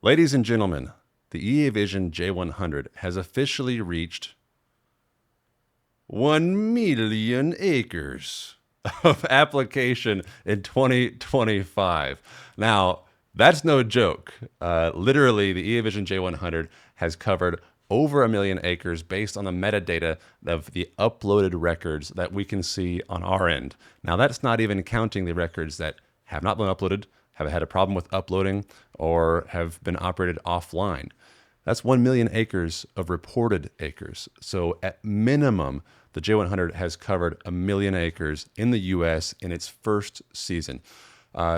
Ladies and gentlemen, the EA Vision J100 has officially reached 1 million acres of application in 2025. Now, that's no joke. Literally, the EA Vision J100 has covered over 1 million acres based on the metadata of the uploaded records that we can see on our end. Now, that's not even counting the records that have not been uploaded, have had a problem with uploading, or have been operated offline. That's 1 million acres of reported acres. So at minimum, the J100 has covered 1 million acres in the US in its first season.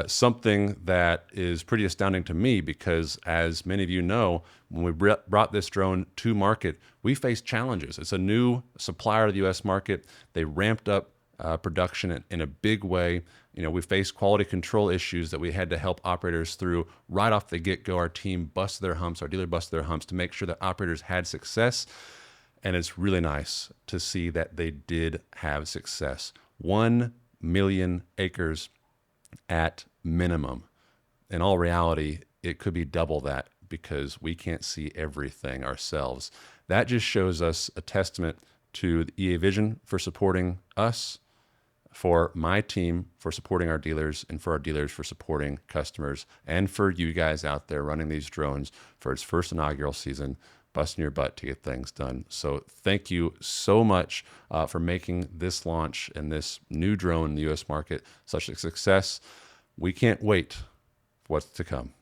Something that is pretty astounding to me because, as many of you know, when we brought this drone to market, we faced challenges. It's a new supplier to the US market. They ramped up production in a big way. We faced quality control issues that we had to help operators through right off the get-go. Our team busted their humps, our dealer busted their humps to make sure that operators had success. And it's really nice to see that they did have success. 1 million acres at minimum. In all reality, it could be double that because we can't see everything ourselves. That just shows us a testament to the EA Vision for supporting us, for my team for supporting our dealers, and for our dealers for supporting customers, and for you guys out there running these drones for its first inaugural season, busting your butt to get things done. So thank you so much for making this launch and this new drone in the US market such a success. We can't wait for what's to come.